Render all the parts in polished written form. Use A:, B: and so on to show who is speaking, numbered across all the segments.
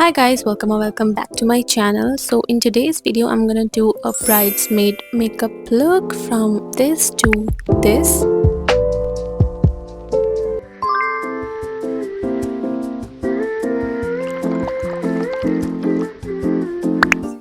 A: Hi guys, welcome or welcome back to my channel. So in today's video I'm gonna do a bridesmaid makeup look from this to this.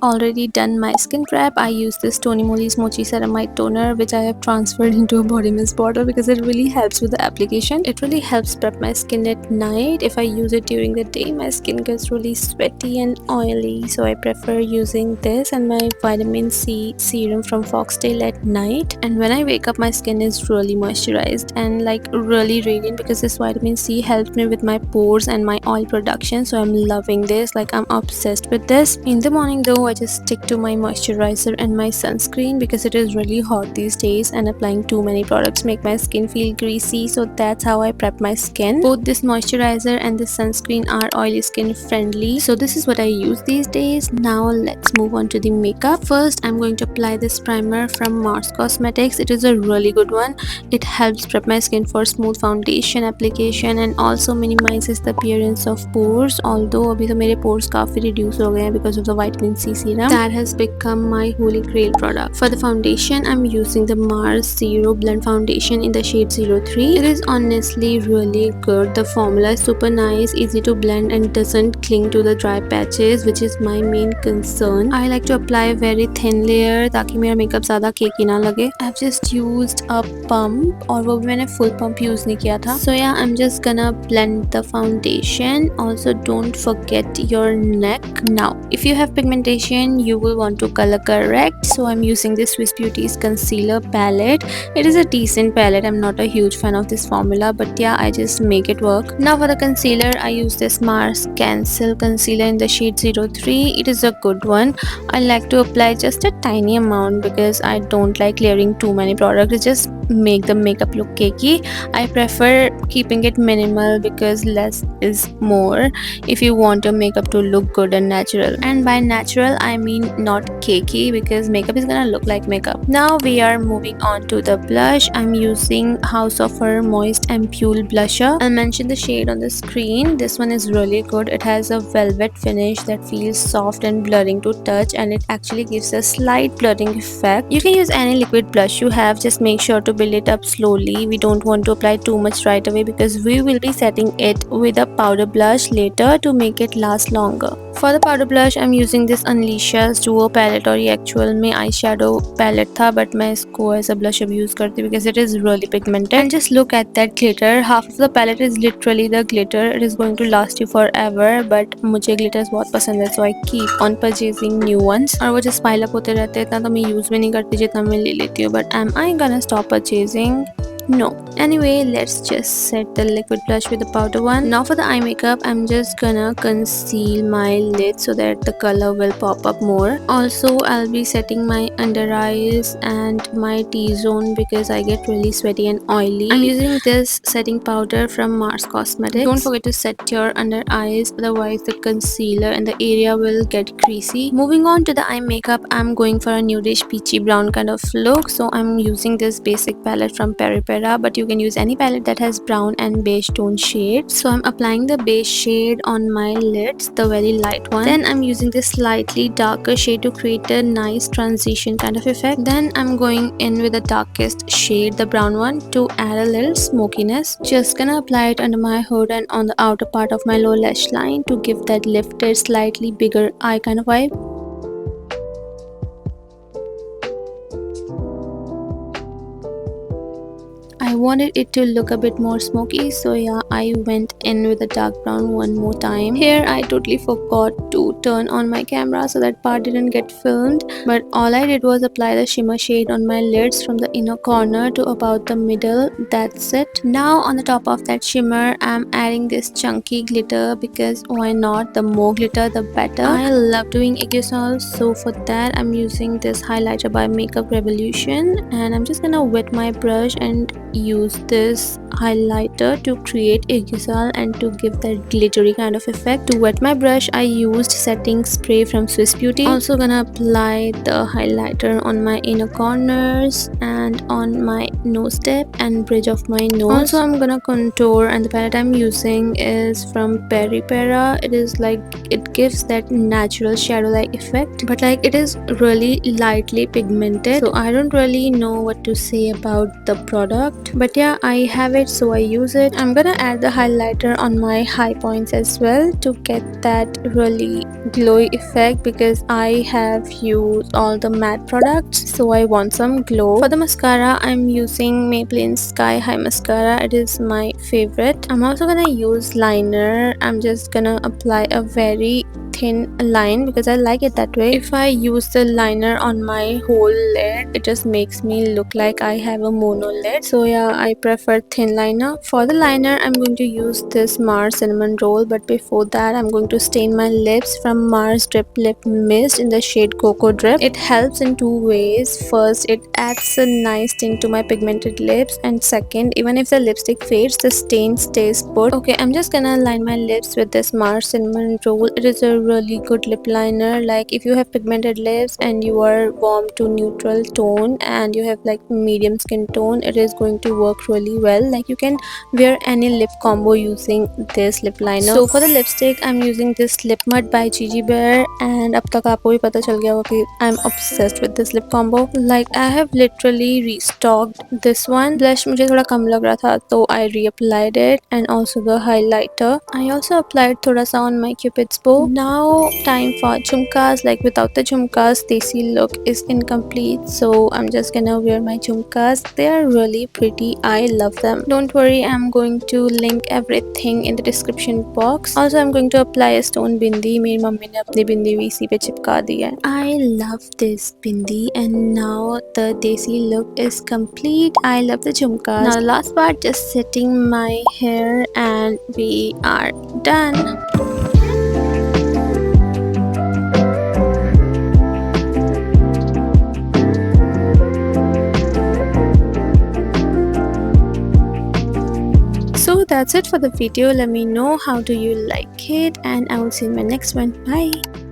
A: Already done my skin prep. I use this Moly's Mochi Ceramide toner, which I have transferred into a body mist bottle because it really helps with the application. It really helps prep my skin at night. If I use it during the day, my skin gets really sweaty and oily, so I prefer using this and my vitamin C serum from Foxtail at night. And when I wake up, my skin is really moisturized and like really radiant because this vitamin C helps me with my pores and my oil production. So I'm loving this, like I'm obsessed with this. In the morning though, I just stick to my moisturizer and my sunscreen because it is really hot these days and applying too many products make my skin feel greasy, so that's how I prep my skin. Both this moisturizer and this sunscreen are oily skin friendly, so this is what I use these days. Now let's move on to the makeup. First I'm going to apply this primer from Mars Cosmetics. It is a really good one. It helps prep my skin for smooth foundation application and also minimizes the appearance of pores. Although abhi to mere pores काफी reduce हो गए हैं because of the vitamin C serum that has become my holy grail product. For the foundation, I'm using the Mars Zero Blend Foundation in the shade 03. It is honestly really good. The formula is super nice, easy to blend and doesn't cling to the dry patches, which is my main concern. I like to apply a very thin layer ताकि मेरा makeup ज़्यादा cakey ना लगे. I've just used a pump और वो भी मैंने full pump use नहीं किया था. So yeah, I'm just gonna blend the foundation. Also don't forget your neck. Now if you have pigmentation, you will want to color correct, so I'm using this Swiss Beauty's concealer palette. It is a decent palette. I'm not a huge fan of this formula, but yeah, I just make it work. Now for the concealer, I use this Mars Cancel concealer in the shade 03. It is a good one. I like to apply just a tiny amount because I don't like layering too many products. It just make the makeup look cakey. I prefer keeping it minimal because less is more if you want your makeup to look good and natural. And by natural I mean not cakey, because makeup is gonna look like makeup. Now we are moving on to the blush. I'm using House of Her Moist Ampule blusher. I'll mention the shade on the screen. This one is really good. It has a velvet finish that feels soft and blurring to touch, and it actually gives a slight blurring effect. You can use any liquid blush you have, just make sure to build it up slowly. We don't want to apply too much right away because we will be setting it with a powder blush later to make it last longer. For the powder blush, I'm using this Unle Duo Palette, और ये actual में eyeshadow palette था, but मैं इसको as a blush use करती हूँ because it is really pigmented. And just look at that glitter. Half of the palette is literally the glitter. It is going to last you forever, but मुझे glitters बहुत पसंद है, so I keep on purchasing new ones. और वो just pile up होते रहते हैं, इतना तो मैं use भी नहीं करती जितना मैं ले लेती हूँ. But am I gonna stop purchasing? No. Anyway, let's just set the liquid blush with the powder one. Now for the eye makeup, I'm just gonna conceal my lid so that the color will pop up more. Also, I'll be setting my under eyes and my T-zone because I get really sweaty and oily. I'm using this setting powder from Mars Cosmetics. Don't forget to set your under eyes, otherwise the concealer and the area will get creasy. Moving on to the eye makeup, I'm going for a nudish peachy brown kind of look. So I'm using this basic palette from Peripera, but you can use any palette that has brown and beige tone shades. So I'm applying the beige shade on my lids, the very light one. Then I'm using this slightly darker shade to create a nice transition kind of effect. Then I'm going in with the darkest shade, the brown one, to add a little smokiness. Just gonna apply it under my hood and on the outer part of my lower lash line to give that lifted, slightly bigger eye kind of vibe. I wanted it to look a bit more smoky, so yeah, I went in with a dark brown one more time. Here I totally forgot to turn on my camera, so that part didn't get filmed, but all I did was apply the shimmer shade on my lids from the inner corner to about the middle. That's it. Now on the top of that shimmer, I'm adding this chunky glitter because why not? The more glitter the better. I love doing aerosols, so for that I'm using this highlighter by Makeup Revolution, and I'm just gonna wet my brush and use this highlighter to create a ghazal and to give that glittery kind of effect. To wet my brush, I used setting spray from Swiss Beauty. Also gonna apply the highlighter on my inner corners and on my nose tip and bridge of my nose. Also I'm gonna contour, and the palette I'm using is from Peripera. It is like, it gives that natural shadow like effect, but like it is really lightly pigmented, so I don't really know what to say about the product, but yeah, I have it, so I use it. I'm gonna add the highlighter on my high points as well to get that really glowy effect, because I have used all the matte products, so I want some glow. For the mascara, I'm using Maybelline Sky High Mascara. It is my favorite. I'm also gonna use liner. I'm just gonna apply a very thin line because I like it that way. If I use the liner on my whole lid, it just makes me look like I have a mono lid, so yeah, I prefer thin liner. For the liner, I'm going to use this Mars cinnamon roll, but before that I'm going to stain my lips from Mars Drip Lip Mist in the shade Cocoa Drip. It helps in two ways. First, it adds a nice tint to my pigmented lips, and second, even if the lipstick fades, the stain stays put. Okay, I'm just gonna line my lips with this Mars cinnamon roll. It is a really good lip liner. Like if you have pigmented lips and you are warm to neutral tone and you have like medium skin tone, it is going to work really well. Like you can wear any lip combo using this lip liner. So for the lipstick, I'm using this Lip Mud by Gege Bear, and अब तक आपको भी पता चल गया होगा कि I'm obsessed with this lip combo. Like I have literally restocked this one. Blush मुझे थोड़ा कम लग रहा था, तो I reapplied it, and also the highlighter. I also applied थोड़ा सा on my Cupid's bow. Now time for Jhumkas. Like without the Jhumkas, desi look is incomplete, so I'm just gonna wear my Jhumkas. They are really pretty. I love them. Don't worry, I'm going to link everything in the description box. Also, I'm going to apply a stone bindi. मेरी mummy ने अपनी बिंदी भी इसी पे चिपका दी है. I love this bindi, and now the desi look is complete. I love the Jhumkas. Now the last part, just setting my hair, and we are done. So that's it for the video. Let me know how do you like it, and I will see you in my next one. Bye.